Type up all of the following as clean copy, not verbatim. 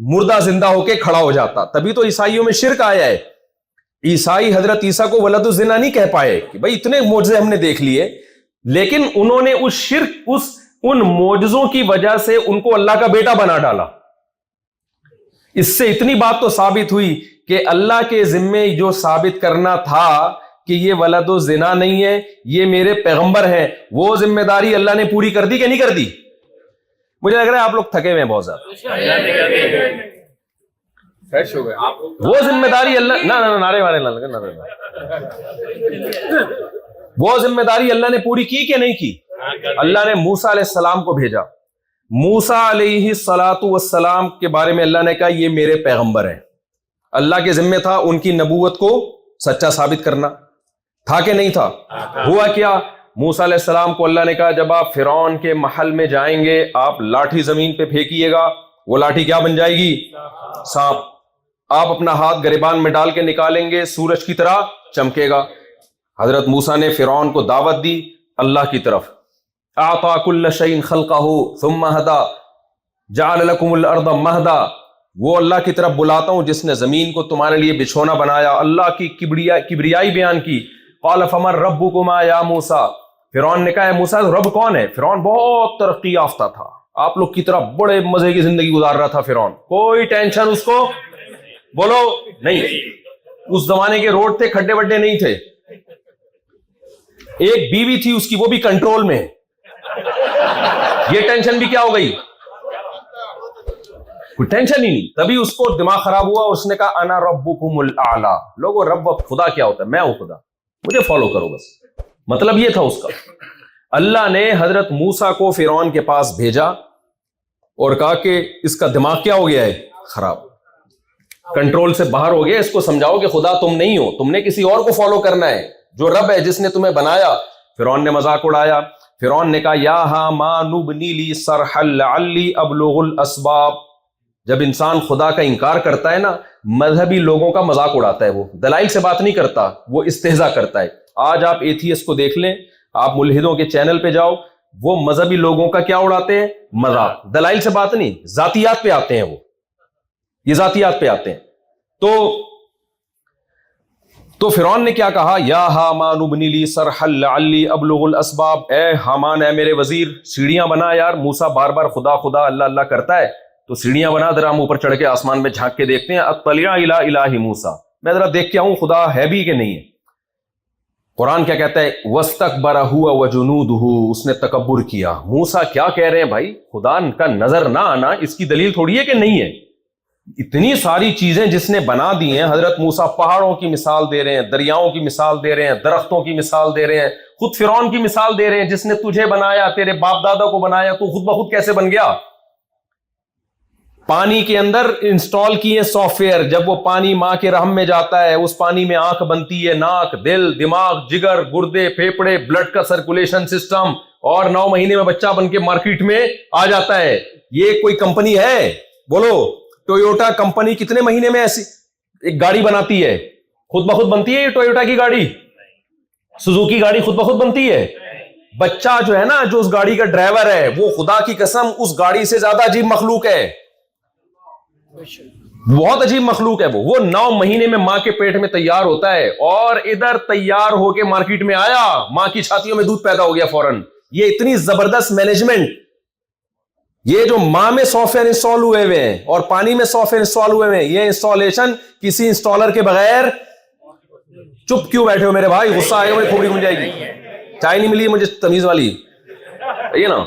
مردہ زندہ ہو کے کھڑا ہو جاتا. تبھی تو عیسائیوں میں شرک آیا ہے. عیسائی حضرت عیسیٰ کو ولد الزنا نہیں کہہ پائے کہ بھائی اتنے معجزے ہم نے دیکھ لیے, لیکن انہوں نے اس شرک ان معجزوں کی وجہ سے ان کو اللہ کا بیٹا بنا ڈالا. اس سے اتنی بات تو ثابت ہوئی کہ اللہ کے ذمے جو ثابت کرنا تھا کہ یہ ولد الزنا نہیں ہے, یہ میرے پیغمبر ہیں, وہ ذمہ داری اللہ نے پوری کر دی کہ نہیں کر دی؟ مجھے لگ رہا ہے آپ لوگ تھکے ہوئے ہیں بہت زیادہ. فریش ہو گئے وہ ذمہ داری اللہ نعرے والے وہ ذمہ داری اللہ نے پوری کی کہ نہیں کی؟ اللہ نے موسیٰ علیہ السلام کو بھیجا. موسیٰ علیہ الصلاۃ والسلام کے بارے میں اللہ نے کہا یہ میرے پیغمبر ہیں. اللہ کے ذمہ تھا ان کی نبوت کو سچا ثابت کرنا, تھا کہ نہیں تھا؟ ہوا کیا؟ موسیٰ علیہ السلام کو اللہ نے کہا جب آپ فرعون کے محل میں جائیں گے آپ لاٹھی زمین پہ پھینکیے گا, وہ لاٹھی کیا بن جائے گی؟ سانپ. آپ اپنا ہاتھ گریبان میں ڈال کے نکالیں گے سورج کی طرح چمکے گا. حضرت موسیٰ نے فرعون کو دعوت دی اللہ کی طرف. اعطا کل شیء خلقہ ثم ہدی جعل لکم الارض مہدا. وہ اللہ کی طرف بلاتا ہوں جس نے زمین کو تمہارے لیے بچھونا بنایا. اللہ کی کبریائی بیان کی. قال فمن ربکما یا موسیٰ. فرعون نے کہا ہے موسیٰ رب کون ہے؟ فرعون بہت ترقی یافتہ تھا, آپ لوگ کی طرح بڑے مزے کی زندگی گزار رہا تھا فرعون, کوئی ٹینشن اس کو بولو نہیں. اس زمانے کے روڈ تھے, کھڈے وڈے نہیں تھے. ایک بیوی تھی اس کی, وہ بھی کنٹرول میں. یہ ٹینشن بھی کیا ہو گئی؟ کوئی ٹینشن ہی نہیں. تبھی اس کو دماغ خراب ہوا, اس نے کہا انا ربکم الاعلی. لوگوں رب خدا کیا ہوتا ہے؟ میں ہوں خدا, مجھے فالو کرو بس. مطلب یہ تھا اس کا. اللہ نے حضرت موسیٰ کو فرعون کے پاس بھیجا اور کہا کہ اس کا دماغ کیا ہو گیا ہے؟ خراب, کنٹرول سے باہر ہو گیا. اس کو سمجھاؤ کہ خدا تم نہیں ہو, تم نے کسی اور کو فالو کرنا ہے, جو رب ہے جس نے تمہیں بنایا. فرعون نے مذاق اڑایا. فرعون نے کہا یا ہامان ابنی لی صرحا لعلی ابلغ الاسباب. جب انسان خدا کا انکار کرتا ہے نا, مذہبی لوگوں کا مذاق اڑاتا ہے, وہ دلائل سے بات نہیں کرتا, وہ استہزاء کرتا ہے. آج آپ ایتھیسٹ کو دیکھ لیں, آپ ملحدوں کے چینل پہ جاؤ, وہ مذہبی لوگوں کا کیا اڑاتے ہیں؟ مذاق. دلائل سے بات نہیں, ذاتیات پہ آتے ہیں, وہ یہ ذاتیات پہ آتے ہیں. تو فرعون نے کیا کہا؟ یا ہامان ابنی لی صرحا لعلی ابلغ الاسباب. اے حامان, اے میرے وزیر, سیڑھیاں بنا. یار موسیٰ بار بار خدا خدا اللہ اللہ کرتا ہے, تو سیڑھیاں بنا, ذرا ہم اوپر چڑھ کے آسمان میں جھانک کے دیکھتے ہیں. اطلع الی الہ موسیٰ, میں ذرا دیکھ کے آؤں خدا ہے بھی کہ نہیں ہے. قرآن کیا کہتا ہے؟ وَاسْتَكْبَرَ هُوَ وَجُنُودُهُ. اس نے تکبر کیا. موسیٰ کیا کہہ رہے ہیں بھائی؟ خدا کا نظر نہ آنا اس کی دلیل تھوڑی ہے کہ نہیں ہے. اتنی ساری چیزیں جس نے بنا دی ہیں. حضرت موسیٰ پہاڑوں کی مثال دے رہے ہیں, دریاؤں کی مثال دے رہے ہیں, درختوں کی مثال دے رہے ہیں, خود فرعون کی مثال دے رہے ہیں جس نے تجھے بنایا, تیرے باپ دادا کو بنایا, تو خود بخود کیسے بن گیا؟ پانی کے اندر انسٹال کیے سافٹ ویئر, جب وہ پانی ماں کے رحم میں جاتا ہے اس پانی میں آنکھ بنتی ہے, ناک, دل, دماغ, جگر, گردے, پھیپڑے, بلڈ کا سرکولیشن سسٹم, اور 9 مہینے میں بچہ بن کے مارکیٹ میں آ جاتا ہے. یہ کوئی کمپنی ہے؟ بولو. ٹویوٹا کمپنی کتنے مہینے میں ایسی ایک گاڑی بناتی ہے؟ خود بخود بنتی ہے یہ ٹویوٹا کی گاڑی؟ سوزوکی گاڑی خود بخود بنتی ہے؟ بچہ جو ہے نا, جو اس گاڑی کا ڈرائیور ہے, وہ خدا کی قسم اس گاڑی سے زیادہ عجیب مخلوق ہے, بہت عجیب مخلوق ہے. وہ 9 مہینے میں ماں کے پیٹ میں تیار ہوتا ہے, اور ادھر تیار ہو کے مارکیٹ میں آیا, ماں کی چھاتیوں میں دودھ پیدا ہو گیا فوراً. یہ اتنی زبردست مینجمنٹ. یہ جو ماں میں سافٹ ویئر انسٹال ہوئے ہوئے ہیں اور پانی میں سافٹ ویئر انسٹال ہوئے ہوئے ہیں, یہ انسٹالیشن کسی انسٹالر کے بغیر. چپ کیوں بیٹھے ہو میرے بھائی؟ غصہ آئے ہوئے کھوپڑی بن جائے گی. چائے نہیں ملی مجھے تمیز والی, یہ نا,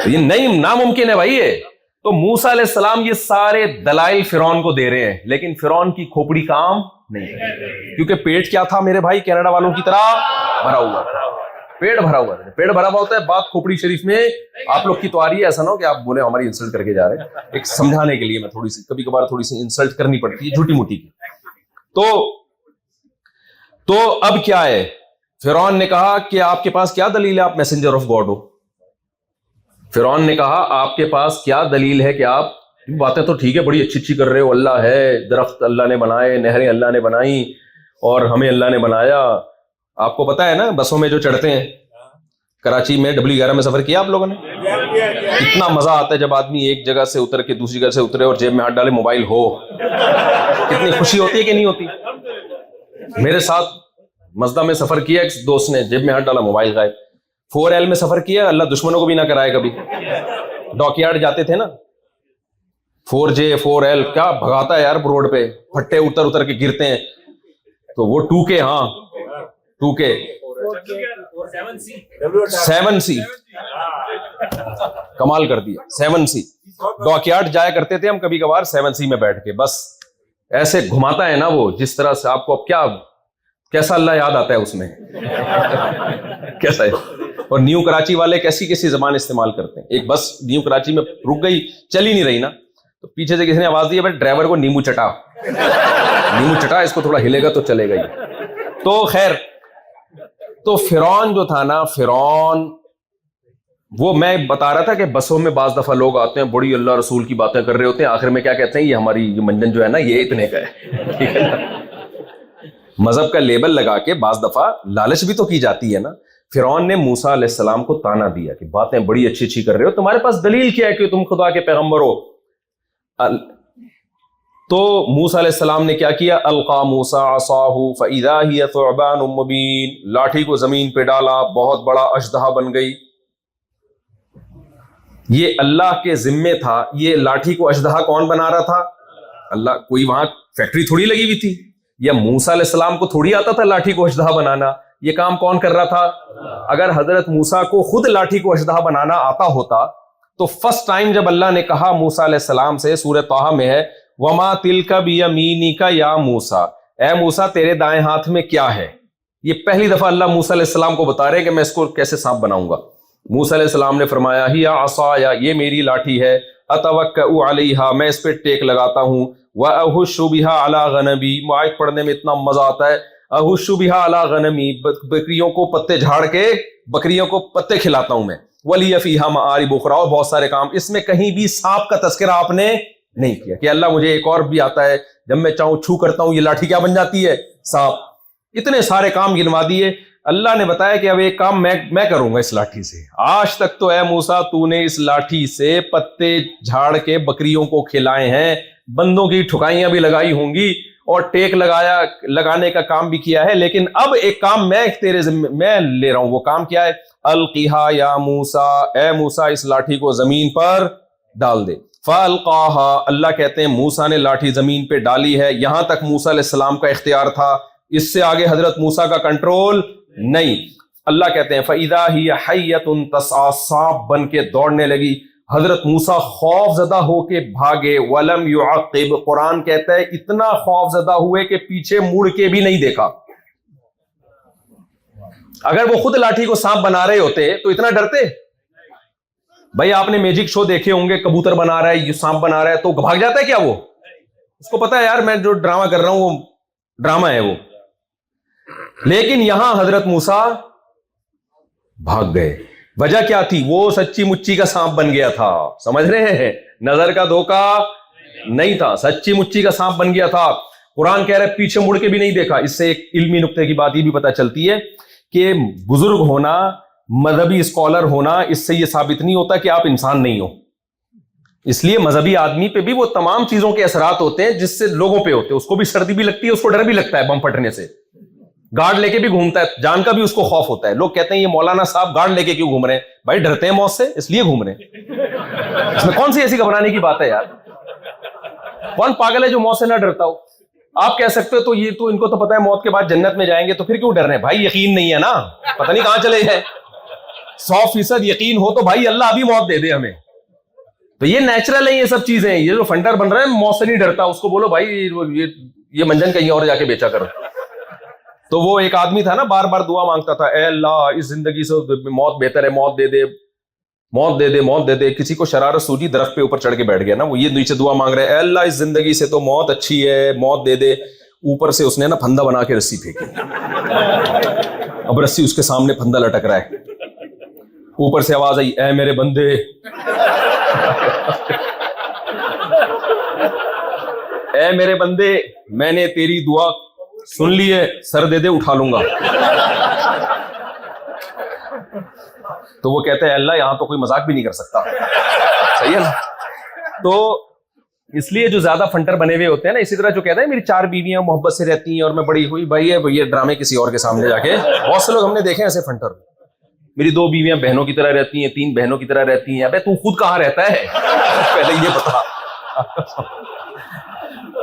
یہ نہیں, ناممکن ہے بھائی یہ. تو موسیٰ علیہ السلام یہ سارے دلائل فرعون کو دے رہے ہیں, لیکن فرعون کی کھوپڑی کام نہیں, کیونکہ پیٹ کیا تھا میرے بھائی؟ کینیڈا والوں کی طرح بھرا ہوا تھا. پیٹ بھرا ہوا ہے, پیٹ بھرا ہوا ہوتا ہے. بات کھوپڑی شریف میں آپ لوگ کی تو آ رہی ہے, ایسا نہ ہو کہ آپ بولے ہماری انسلٹ کر کے جا رہے ہیں. ایک سمجھانے کے لیے میں تھوڑی سی, کبھی کبھار تھوڑی سی انسلٹ کرنی پڑتی ہے جھوٹی موٹی کی. تو اب کیا ہے؟ فرعون نے کہا کہ آپ کے پاس کیا دلیل ہے آپ میسنجر آف گاڈ ہو؟ فرعون نے کہا آپ کے پاس کیا دلیل ہے کہ آپ, باتیں تو ٹھیک ہے بڑی اچھی اچھی کر رہے ہو, اللہ ہے, درخت اللہ نے بنائے, نہریں اللہ نے بنائی, اور ہمیں اللہ نے بنایا. آپ کو پتا ہے نا بسوں میں جو چڑھتے ہیں, کراچی میں W11 میں سفر کیا آپ لوگوں نے؟ اتنا مزہ آتا ہے جب آدمی ایک جگہ سے اتر کے دوسری جگہ سے اترے اور جیب میں ہاتھ ڈالے موبائل ہو. کتنی خوشی ہوتی ہے کہ نہیں ہوتی. میرے ساتھ مزدہ میں سفر کیا ایک دوست نے, جیب میں ہاتھ ڈالا موبائل غائب. 4L میں سفر کیا, اللہ دشمنوں کو بھی نہ کرائے کبھی. ڈاک یارڈ جاتے تھے نا, 4J 4L کیا بھگاتا ہے یار روڈ پہ, پھٹے اتر اتر کے گرتے ہیں. تو وہ 2K, ہاں 2K 7C کمال کر دیا. 7C ڈاک یارڈ جایا کرتے تھے ہم کبھی کبھار 7C میں بیٹھ کے. بس ایسے گھماتا ہے نا وہ, جس طرح سے آپ کو اب کیا کیسا اللہ یاد آتا ہے اس میں کیسا ہے. اور نیو کراچی والے کیسی کیسی زبان استعمال کرتے ہیں. ایک بس نیو کراچی میں رک گئی, چل ہی نہیں رہی نا, تو پیچھے سے کسی نے آواز دی ہے, بھائی ڈرائیور کو نیمبو چٹا, نیمبو چٹا, اس کو تھوڑا ہلے گا تو چلے گا ہی. تو خیر, تو فرعون جو تھا نا, فرعون وہ میں بتا رہا تھا کہ بسوں میں بعض دفعہ لوگ آتے ہیں, بڑی اللہ رسول کی باتیں کر رہے ہوتے ہیں, آخر میں کیا کہتے ہیں, یہ ہماری یہ منجن جو ہے نا یہ اتنے کا ہے, ٹھیک ہے نا. مذہب کا لیبل لگا کے بعض دفعہ لالچ بھی تو کی جاتی ہے نا. فرعون نے موسیٰ علیہ السلام کو تانا دیا کہ باتیں بڑی اچھی اچھی کر رہے ہو, تمہارے پاس دلیل کیا ہے کہ تم خدا کے پیغمبر ہو. تو موسیٰ علیہ السلام نے کیا کیا, القا موسیٰ عصاہ فاذا ہی ثعبان مبین, لاٹھی کو زمین پہ ڈالا, بہت بڑا اژدہا بن گئی. یہ اللہ کے ذمے تھا, یہ لاٹھی کو اژدہا کون بنا رہا تھا, اللہ. کوئی وہاں فیکٹری تھوڑی لگی ہوئی تھی, یا موسیٰ علیہ السلام کو تھوڑی آتا تھا لاٹھی کو اژدہا بنانا, یہ کام کون کر رہا تھا. اگر حضرت موسیٰ کو خود لاٹھی کو اژدہا بنانا آتا ہوتا تو فرسٹ ٹائم جب اللہ نے کہا موسیٰ علیہ السلام سے, سورہ طٰہٰ میں ہے, وما تلک بیمینک یا موسیٰ, اے موسیٰ تیرے دائیں ہاتھ میں کیا ہے. یہ پہلی دفعہ اللہ موسیٰ علیہ السلام کو بتا رہے ہیں کہ میں اس کو کیسے سانپ بناؤں گا. موسیٰ علیہ السلام نے فرمایا, ہی عصایا, یہ میری لاٹھی ہے, اتوکأ علیہا, میں اس پہ ٹیک لگاتا ہوں, واہش بہا علی غنمی, آیت پڑھنے میں اتنا مزہ آتا ہے, اہش بہا علی غنمی, بکریوں کو پتے جھاڑ کے بکریوں کو پتے کھلاتا ہوں میں, ولی فیہا مآرب اخری, اور بہت سارے کام. اس میں کہیں بھی سانپ کا تذکرہ آپ نے نہیں کیا کہ اللہ مجھے ایک اور بھی آتا ہے, جب میں چاہوں چھو کرتا ہوں یہ لاٹھی کیا بن جاتی ہے, سانپ. اتنے سارے کام گنوا دیے. اللہ نے بتایا کہ اب ایک کام میں کروں گا اس لاٹھی سے. آج تک تو اے موسیٰ تو نے اس لاٹھی سے پتے جھاڑ کے بکریوں کو کھلائے ہیں, بندوں کی ٹھکائیاں بھی لگائی ہوں گی, اور ٹیک لگانے کا کام بھی کیا ہے, لیکن اب ایک کام میں تیرے ذمہ میں لے رہا ہوں. وہ کام کیا ہے, القیہا یا موسیٰ, اے موسیٰ اس لاٹھی کو زمین پر ڈال دے. فالقاہا, اللہ کہتے ہیں موسیٰ نے لاٹھی زمین پہ ڈالی ہے. یہاں تک موسیٰ علیہ السلام کا اختیار تھا, اس سے آگے حضرت موسیٰ کا کنٹرول نہیں. اللہ کہتے ہیں فاذا ہی حیۃ تسعی, سانپ بن کے دوڑنے لگی. حضرت موسیٰ خوف زدہ ہو کے بھاگے, ولم یعقب, قرآن کہتا ہے اتنا خوف زدہ ہوئے کہ پیچھے مڑ کے بھی نہیں دیکھا. اگر وہ خود لاٹھی کو سانپ بنا رہے ہوتے تو اتنا ڈرتے. بھائی آپ نے میجک شو دیکھے ہوں گے, کبوتر بنا رہا ہے, یہ سانپ بنا رہا ہے, تو بھاگ جاتا ہے کیا وہ, اس کو پتا ہے یار میں جو ڈرامہ کر رہا ہوں وہ ڈرامہ ہے وہ. لیکن یہاں حضرت موسیٰ بھاگ گئے. وجہ کیا تھی, وہ سچی مچی کا سانپ بن گیا تھا. سمجھ رہے ہیں, نظر کا دھوکہ نہیں تھا, سچی مچی کا سانپ بن گیا تھا. قرآن کہہ رہا ہے پیچھے مڑ کے بھی نہیں دیکھا. اس سے ایک علمی نقطے کی بات یہ بھی پتہ چلتی ہے کہ بزرگ ہونا, مذہبی اسکالر ہونا, اس سے یہ ثابت نہیں ہوتا کہ آپ انسان نہیں ہو. اس لیے مذہبی آدمی پہ بھی وہ تمام چیزوں کے اثرات ہوتے ہیں جس سے لوگوں پہ ہوتے ہیں. اس کو بھی سردی بھی لگتی ہے, اس کو ڈر بھی لگتا ہے بم پھٹنے سے, گارڈ لے کے بھی گھومتا ہے, جان کا بھی اس کو خوف ہوتا ہے. لوگ کہتے ہیں یہ مولانا صاحب گارڈ لے کے کیوں گھوم رہے ہیں؟ بھائی ڈرتے ہیں موت سے, اس لیے گھوم رہے ہیں. اس میں کون سی ایسی گھبرانے کی بات ہے یار؟ کون پاگل ہے جو موت سے نہ ڈرتا ہو؟ آپ کہہ سکتے ہو تو یہ تو ان کو تو پتا ہے موت کے بعد جنت میں جائیں گے, تو پھر کیوں ڈر رہے ہیں؟ بھائی یقین نہیں ہے نا, پتہ نہیں کہاں چلے جائیں. 100% یقین ہو تو بھائی اللہ ابھی موت دے دے ہمیں. تو یہ نیچرل ہے, یہ سب چیزیں. یہ جو فنڈر بن رہا ہے موت سے نہیں ڈرتا, اس کو بولو بھائی یہ منجن کہیں اور جا کے بیچا کرو. تو وہ ایک آدمی تھا نا, بار بار دعا مانگتا تھا, اے اللہ اس زندگی سے موت بہتر ہے, موت دے دے, موت دے دے, موت دے دے. کسی کو شرارت سوجی, درخت پہ اوپر چڑھ کے بیٹھ گیا نا, وہ یہ نیچے دعا مانگ رہے, اے اللہ اس زندگی سے تو موت اچھی ہے, موت دے دے. اوپر سے اس نے نا پھندا بنا کے رسی پھینکی, اب رسی اس کے سامنے پھندا لٹک رہا ہے. اوپر سے آواز آئی, اے میرے بندے, اے میرے بندے, میں نے تیری دعا سن لی ہے, سر دے دے اٹھا لوں گا. تو وہ کہتے ہیں اللہ یہاں تو کوئی مذاق بھی نہیں کر سکتا. صحیح ہے نا. تو اس لیے جو زیادہ فنٹر بنے ہوئے ہوتے ہیں نا, اسی طرح جو کہتے ہیں میری 4 بیویاں محبت سے رہتی ہیں اور میں بڑی ہوئی, بھائی ہے یہ ڈرامے کسی اور کے سامنے جا کے. بہت سے لوگ ہم نے دیکھے ہیں ایسے فنٹر, میری 2 بیویاں بہنوں کی طرح رہتی ہیں, 3 بہنوں کی طرح رہتی ہیں. ابے تو خود کہاں رہتا ہے پہلے یہ بتا.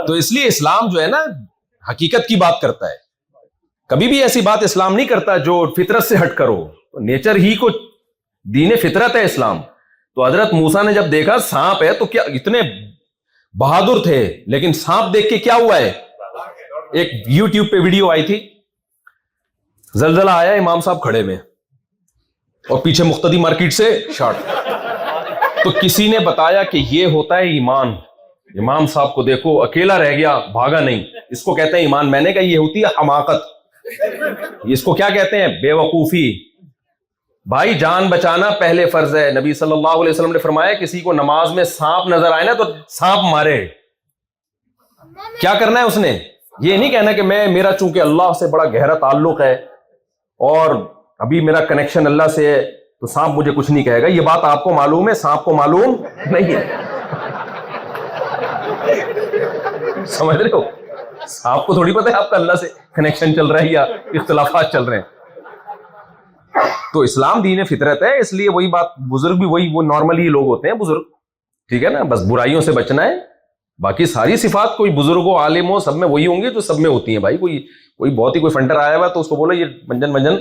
تو اس لیے اسلام جو ہے نا حقیقت کی بات کرتا ہے, کبھی بھی ایسی بات اسلام نہیں کرتا جو فطرت سے ہٹ کرو. نیچر ہی کو دین فطرت ہے اسلام. تو حضرت موسیٰ نے جب دیکھا سانپ ہے تو کیا اتنے بہادر تھے, لیکن سانپ دیکھ کے کیا ہوا ہے, ایک یوٹیوب پہ ویڈیو آئی تھی, زلزلہ آیا, امام صاحب کھڑے میں اور پیچھے مقتدی مارکیٹ سے شارٹ. تو کسی نے بتایا کہ یہ ہوتا ہے ایمان. امام صاحب کو دیکھو اکیلا رہ گیا, بھاگا نہیں. اس کو کہتے ہیں ایمان. میں نے کہا یہ ہوتی ہے حماقت. اس کو کیا کہتے ہیں, بے وقوفی. بھائی جان بچانا پہلے فرض ہے. نبی صلی اللہ علیہ وسلم نے فرمایا کسی کو نماز میں سانپ نظر آئے نا تو سانپ مارے. کیا کرنا ہے اس نے, یہ نہیں کہنا کہ میرا چونکہ اللہ سے بڑا گہرا تعلق ہے اور ابھی میرا کنیکشن اللہ سے ہے تو سانپ مجھے کچھ نہیں کہے گا. یہ بات آپ کو معلوم ہے, سانپ کو معلوم نہیں ہے. سمجھ رہے ہو, آپ کو تھوڑی پتہ ہے آپ کا اللہ سے کنیکشن چل رہا ہے یا اختلافات چل رہے ہیں. تو اسلام دین فطرت ہے, اس لیے وہی بات, بزرگ بھی وہی وہ نارملی لوگ ہوتے ہیں بزرگ, ٹھیک ہے نا, بس برائیوں سے بچنا ہے. باقی ساری صفات کوئی بزرگ ہو, عالم ہو, سب میں وہی ہوں گے جو سب میں ہوتی ہیں. بھائی کوئی بہت ہی کوئی فنٹر آیا ہوا تو اس کو بولو یہ منجن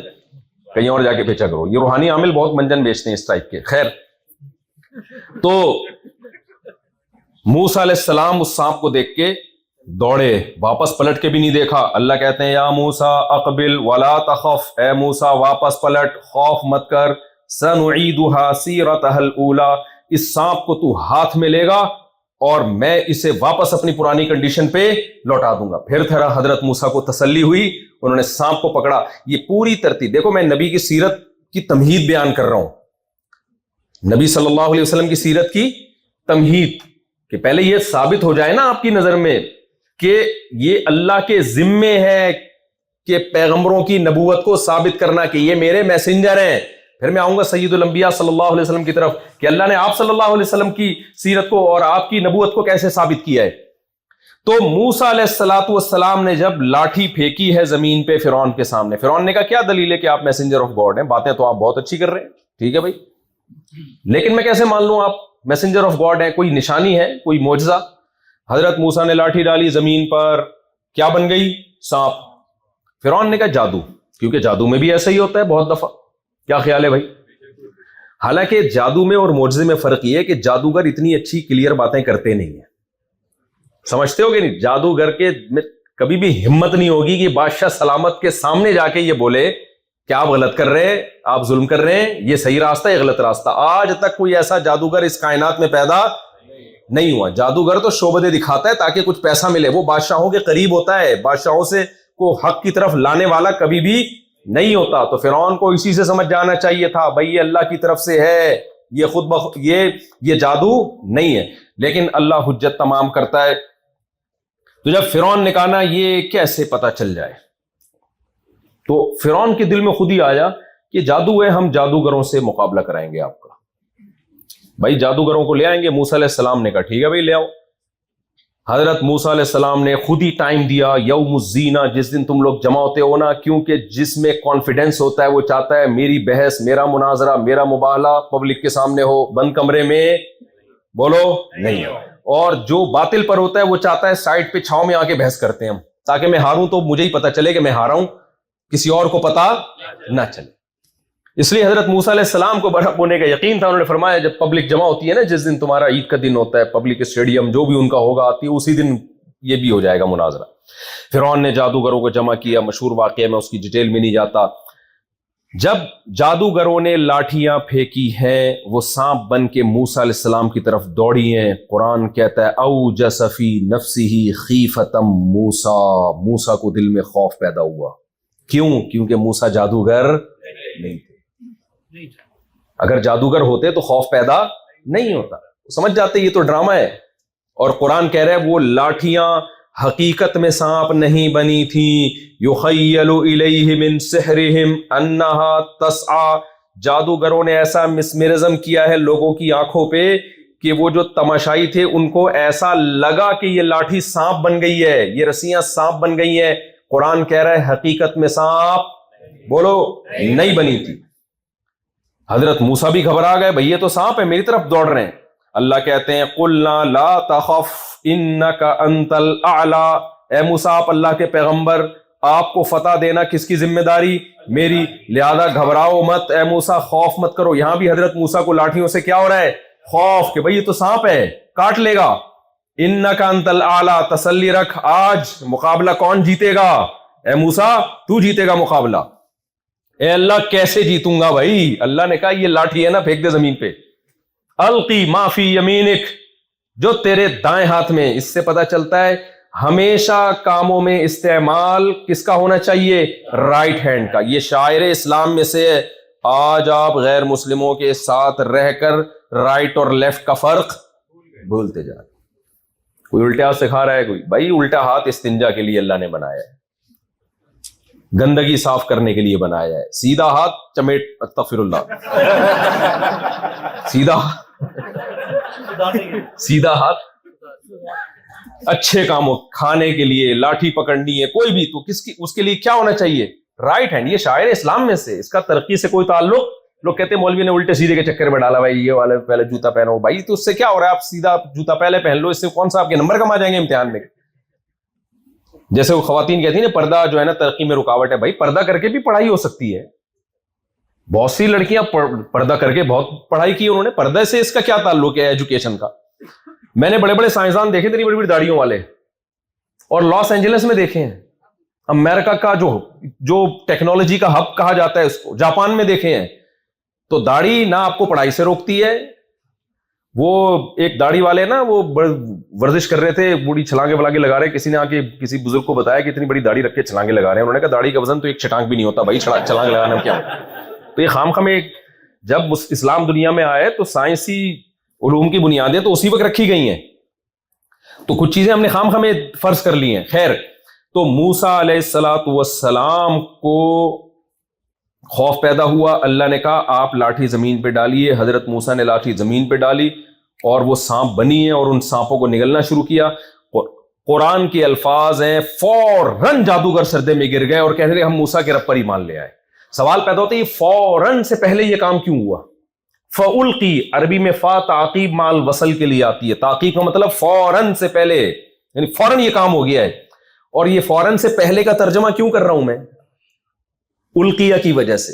کہیں اور جا کے بیچا کرو. یہ روحانی عامل بہت منجن بیچتے ہیں اس ٹائپ کے. خیر, تو موسیٰ علیہ السلام اس سانپ کو دیکھ کے دوڑے, واپس پلٹ کے بھی نہیں دیکھا. اللہ کہتے ہیں یا موسیٰ اقبل ولا تخف, اے موسیٰ واپس پلٹ, خوف مت کر. سنعیدها سیرتها الاولی, اس سانپ کو تو ہاتھ میں لے گا اور میں اسے واپس اپنی پرانی کنڈیشن پہ لوٹا دوں گا. پھر تھرا حضرت موسیٰ کو تسلی ہوئی, انہوں نے سانپ کو پکڑا. یہ پوری ترتیب دیکھو, میں نبی کی سیرت کی تمہید بیان کر رہا ہوں, نبی صلی اللہ علیہ وسلم کی سیرت کی تمہید, کہ پہلے یہ ثابت ہو جائے نا آپ کی نظر میں کہ یہ اللہ کے ذمے ہے کہ پیغمبروں کی نبوت کو ثابت کرنا کہ یہ میرے میسنجر ہیں. پھر میں آؤں گا سید الانبیاء صلی اللہ علیہ وسلم کی طرف کہ اللہ نے آپ صلی اللہ علیہ وسلم کی سیرت کو اور آپ کی نبوت کو کیسے ثابت کیا ہے. تو موسیٰ علیہ السلام نے جب لاٹھی پھینکی ہے زمین پہ فرعون کے سامنے, فرعون نے کہا کیا دلیل ہے کہ آپ میسنجر آف گاڈ ہیں, باتیں تو آپ بہت اچھی کر رہے ہیں, ٹھیک ہے بھائی, لیکن میں کیسے مان لوں آپ میسنجر آف گاڈ ہیں, کوئی نشانی ہے, کوئی معجزہ. حضرت موسیٰ نے لاٹھی ڈالی زمین پر, کیا بن گئی, سانپ. فرعون نے کہا جادو, کیونکہ جادو میں بھی ایسا ہی ہوتا ہے بہت دفعہ. کیا خیال ہے بھائی؟ حالانکہ جادو میں اور معجزے میں فرق یہ ہے کہ جادوگر اتنی اچھی کلیئر باتیں کرتے نہیں ہیں, سمجھتے ہو کہ نہیں. جادوگر کے کبھی بھی ہمت نہیں ہوگی کہ بادشاہ سلامت کے سامنے جا کے یہ بولے کہ آپ غلط کر رہے ہیں, آپ ظلم کر رہے ہیں, یہ صحیح راستہ ہے, یہ غلط راستہ. آج تک کوئی ایسا جادوگر اس کائنات میں پیدا نہیں ہوا. جادوگر تو شعبدے دکھاتا ہے تاکہ کچھ پیسہ ملے, وہ بادشاہوں کے قریب ہوتا ہے, بادشاہوں سے کو حق کی طرف لانے والا کبھی بھی نہیں ہوتا. تو فرعون کو اسی سے سمجھ جانا چاہیے تھا, بھائی یہ اللہ کی طرف سے ہے, یہ خود بخود یہ جادو نہیں ہے. لیکن اللہ حجت تمام کرتا ہے. تو جب فرعون نے کہا نا یہ کیسے پتہ چل جائے, تو فرعون کے دل میں خود ہی آیا کہ جادو ہے, ہم جادوگروں سے مقابلہ کرائیں گے آپ کا. بھائی جادوگروں کو لے آئیں گے. موسیٰ علیہ السلام نے کہا ٹھیک ہے بھائی لے آؤ. حضرت موسیٰ علیہ السلام نے خود ہی ٹائم دیا, یوم الزینہ, جس دن تم لوگ جمع ہوتے ہو نا, کیونکہ جس میں کانفیڈنس ہوتا ہے وہ چاہتا ہے میری بحث, میرا مناظرہ, میرا مباحثہ پبلک کے سامنے ہو, بند کمرے میں بولو نہیں ہو. اور جو باطل پر ہوتا ہے وہ چاہتا ہے سائڈ پہ چھاؤں میں آ کے بحث کرتے ہیں ہم, تاکہ میں ہاروں تو مجھے ہی پتا چلے کہ میں ہارا ہوں, کسی اور کو پتا نہ چلے. اس لیے حضرت موسیٰ علیہ السلام کو برحق ہونے کا یقین تھا. انہوں نے فرمایا جب پبلک جمع ہوتی ہے نا, جس دن تمہارا عید کا دن ہوتا ہے, پبلک اسٹیڈیم جو بھی ان کا ہوگا آتی ہے, اسی دن یہ بھی ہو جائے گا مناظرہ. فرعون نے جادوگروں کو جمع کیا, مشہور واقعہ, میں اس کی ڈیٹیل میں نہیں جاتا. جب جادوگروں نے لاٹھیاں پھینکی ہیں, وہ سانپ بن کے موسیٰ علیہ السلام کی طرف دوڑی ہیں. قرآن کہتا ہے اوجس فی نفسہ خیفۃ موسیٰ, موسیٰ کو دل میں خوف پیدا ہوا. کیوں؟ کیونکہ موسیٰ جادوگر نہیں تھے. اگر جادوگر ہوتے تو خوف پیدا نہیں ہوتا, سمجھ جاتے یہ تو ڈرامہ ہے. اور قرآن کہہ رہا ہے وہ لاٹھیاں حقیقت میں سانپ نہیں بنی تھی. یخیل الیہ من سحرہم انہا تسعی, جادوگروں نے ایسا مسمرزم کیا ہے لوگوں کی آنکھوں پہ کہ وہ جو تماشائی تھے ان کو ایسا لگا کہ یہ لاٹھی سانپ بن گئی ہے، یہ رسیاں سانپ بن گئی ہیں۔ قرآن کہہ رہا ہے حقیقت میں سانپ بولو نہیں بنی تھی۔ حضرت موسیٰ بھی گھبرا گئے، بھئی یہ تو سانپ ہے، میری طرف دوڑ رہے ہیں۔ اللہ کہتے ہیں قُلْنَا لَا تَخَفْ إِنَّكَ أَنْتَ الْأَعْلَى، اے موسیٰ آپ اللہ کے پیغمبر، آپ کو فتح دینا کس کی ذمہ داری؟ میری، لہذا گھبراؤ مت اے موسیٰ، خوف مت کرو۔ یہاں بھی حضرت موسیٰ کو لاٹھیوں سے کیا ہو رہا ہے؟ خوف، کہ بھئی یہ تو سانپ ہے، کاٹ لے گا۔ اِنَّكَ أَنْتَ الْأَعْلَى، تسلی رکھ، آج مقابلہ کون جیتے گا؟ اے موسیٰ تو جیتے گا مقابلہ۔ اے اللہ کیسے جیتوں گا بھائی؟ اللہ نے کہا یہ لاٹھی ہے نا، پھینک دے زمین پہ۔ القی ما فی یمینک، جو تیرے دائیں ہاتھ میں۔ اس سے پتہ چلتا ہے ہمیشہ کاموں میں استعمال کس کا ہونا چاہیے؟ رائٹ ہینڈ کا۔ یہ شاعر اسلام میں سے ہے۔ آج آپ غیر مسلموں کے ساتھ رہ کر رائٹ اور لیفٹ کا فرق بھولتے جا رہے۔ کوئی الٹا ہاتھ سکھا رہا ہے کوئی، بھائی الٹا ہاتھ استنجا کے لیے اللہ نے بنایا ہے، گندگی صاف کرنے کے لیے بنایا ہے۔ سیدھا ہاتھ چمیٹ، استغفر اللہ، سیدھا ہاتھ اچھے کاموں، کھانے کے لیے، لاٹھی پکڑنی ہے کوئی بھی تو کس کی، اس کے لیے کیا ہونا چاہیے؟ Right hand. یہ شاعر اسلام میں سے، اس کا ترقی سے کوئی تعلق۔ لوگ کہتے ہیں مولوی نے الٹے سیدھے کے چکر میں ڈالا، بھائی یہ والے پہلے جوتا پہنو، بھائی تو اس سے کیا ہو رہا ہے؟ آپ سیدھا جوتا پہلے پہن لو، اس سے کون سا آپ کے نمبر کم آ جائیں گے امتحان میں؟ جیسے وہ خواتین کہتی ہیں نا پردہ جو ہے نا ترقی میں رکاوٹ ہے، بھائی پردہ کر کے بھی پڑھائی ہو سکتی ہے۔ بہت سی لڑکیاں پردہ کر کے بہت پڑھائی کی انہوں نے، پردہ سے اس کا کیا تعلق ہے ایجوکیشن کا؟ میں نے بڑے بڑے سائنسدان دیکھے اتنی بڑی بڑی داڑھیوں والے، اور لاس اینجلس میں دیکھے ہیں، امریکہ کا جو ٹیکنالوجی کا ہب کہا جاتا ہے اس کو، جاپان میں دیکھے ہیں۔ تو داڑھی نہ آپ کو پڑھائی سے روکتی ہے۔ وہ ایک داڑھی والے نا وہ ورزش کر رہے تھے، بوڑھی چھلانگے ولانگے لگا رہے، کسی نے آ کے کسی بزرگ کو بتایا کہ اتنی بڑی داڑھی رکھ کے چھلانگے لگا رہے ہیں۔ انہوں نے کہا داڑھی کا وزن تو ایک چھٹانگ بھی نہیں ہوتا بھائی، چھلانگ لگانا کیا؟ تو یہ خام خام جب اسلام دنیا میں آئے تو سائنسی علوم کی بنیادیں تو اسی وقت رکھی گئی ہیں، تو کچھ چیزیں ہم نے خام خام فرض کر لی ہیں۔ خیر، تو موسیٰ علیہ الصلوۃ والسلام کو خوف پیدا ہوا، اللہ نے کہا آپ لاٹھی زمین پہ ڈالیے۔ حضرت موسیٰ نے لاٹھی زمین پہ ڈالی اور وہ سانپ بنی ہے، اور ان سانپوں کو نگلنا شروع کیا۔ قرآن کے الفاظ ہیں فوراً جادوگر سردے میں گر گئے اور کہنے لگے ہم موسیٰ کے رب پر ایمان لے آئے۔ سوال پیدا ہوتا ہے یہ فوراً سے پہلے یہ کام کیوں ہوا؟ فَأُلْقِي، عربی میں فا تعقیب مال وصل کے لیے آتی ہے، تعقیب کا مطلب فوراً سے پہلے، یعنی فوراً یہ کام ہو گیا ہے۔ اور یہ فوراً سے پہلے کا ترجمہ کیوں کر رہا ہوں میں؟ القیہ کی وجہ سے،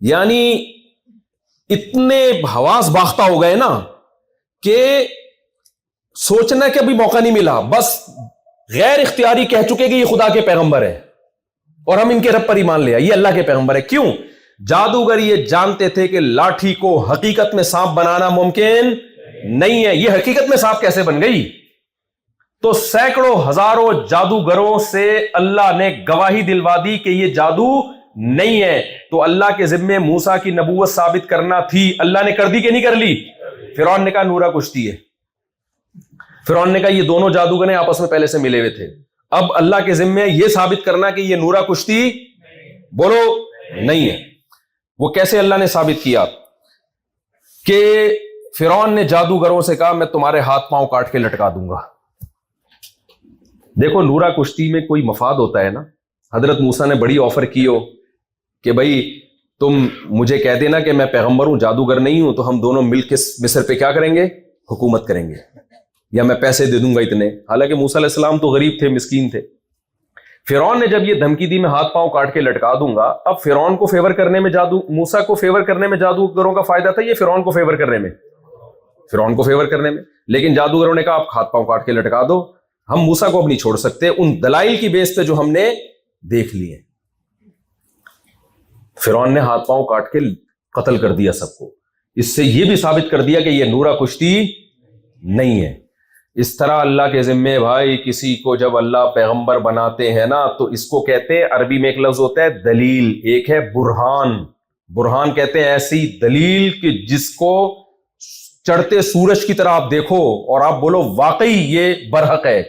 یعنی اتنے حواس باختہ ہو گئے نا کہ سوچنا کہ ابھی موقع نہیں ملا، بس غیر اختیاری کہہ چکے کہ یہ خدا کے پیغمبر ہے اور ہم ان کے رب پر ایمان لے آئے، یہ اللہ کے پیغمبر ہے۔ کیوں؟ جادوگر یہ جانتے تھے کہ لاٹھی کو حقیقت میں سانپ بنانا ممکن نہیں ہے۔ یہ حقیقت میں سانپ کیسے بن گئی؟ تو سینکڑوں ہزاروں جادوگروں سے اللہ نے گواہی دلوا دی کہ یہ جادو نہیں ہے۔ تو اللہ کے ذمے موسیٰ کی نبوت ثابت کرنا تھی، اللہ نے کر دی کہ نہیں کر لی؟ فرعون نے کہا نورا کشتی ہے، فرعون نے کہا یہ دونوں جادوگر آپس میں پہلے سے ملے ہوئے تھے، اب اللہ کے ذمے یہ ثابت کرنا کہ یہ نورا کشتی بولو نہیں ہے۔ وہ کیسے اللہ نے ثابت کیا؟ کہ فرعون نے جادوگروں سے کہا میں تمہارے ہاتھ پاؤں کاٹ کے لٹکا دوں گا۔ دیکھو نورا کشتی میں کوئی مفاد ہوتا ہے نا۔ حضرت موسیٰ نے بڑی آفر کی ہو کہ بھائی تم مجھے کہہ دینا کہ میں پیغمبر ہوں، جادوگر نہیں ہوں، تو ہم دونوں مل کے مصر پہ کیا کریں گے؟ حکومت کریں گے، یا میں پیسے دے دوں گا اتنے۔ حالانکہ موسیٰ علیہ السلام تو غریب تھے، مسکین تھے۔ فرعون نے جب یہ دھمکی دی میں ہاتھ پاؤں کاٹ کے لٹکا دوں گا، اب فرعون کو فیور کرنے میں موسیٰ کو فیور کرنے میں جادوگروں کا فائدہ تھا، یہ فرعون کو فیور کرنے میں، فرعون کو فیور کرنے میں۔ لیکن جادوگروں نے کہا آپ ہاتھ پاؤں کاٹ کے لٹکا دو، ہم موسیٰ کو اب نہیں چھوڑ سکتے ان دلائل کی بیس پہ جو ہم نے دیکھ لیے۔ فرعون نے ہاتھ پاؤں کاٹ کے قتل کر دیا سب کو، اس سے یہ بھی ثابت کر دیا کہ یہ نورا کشتی نہیں ہے۔ اس طرح اللہ کے ذمے بھائی کسی کو جب اللہ پیغمبر بناتے ہیں نا تو اس کو کہتے ہیں، عربی میں ایک لفظ ہوتا ہے دلیل، ایک ہے برہان۔ برہان کہتے ہیں ایسی دلیل کہ جس کو چڑھتے سورج کی طرح آپ دیکھو اور آپ بولو واقعی یہ برحق ہے،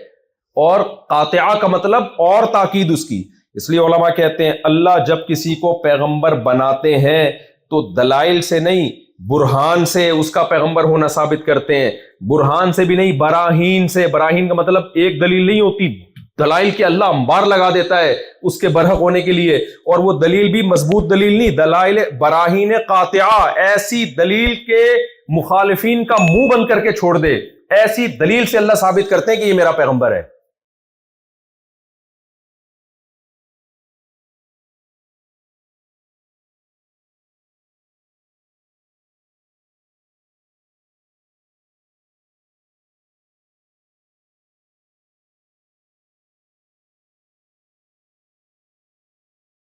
اور قاطعہ کا مطلب اور تاکید اس کی۔ اس لیے علماء کہتے ہیں اللہ جب کسی کو پیغمبر بناتے ہیں تو دلائل سے نہیں برہان سے اس کا پیغمبر ہونا ثابت کرتے ہیں. برہان سے بھی نہیں، براہین سے. براہین کا مطلب ایک دلیل نہیں ہوتی، دلائل کے اللہ انبار لگا دیتا ہے اس کے برحق ہونے کے لیے، اور وہ دلیل بھی مضبوط دلیل نہیں، دلائل براہین قاطعہ، ایسی دلیل کے مخالفین کا منہ بند کر کے چھوڑ دے، ایسی دلیل سے اللہ ثابت کرتے ہیں کہ یہ میرا پیغمبر ہے.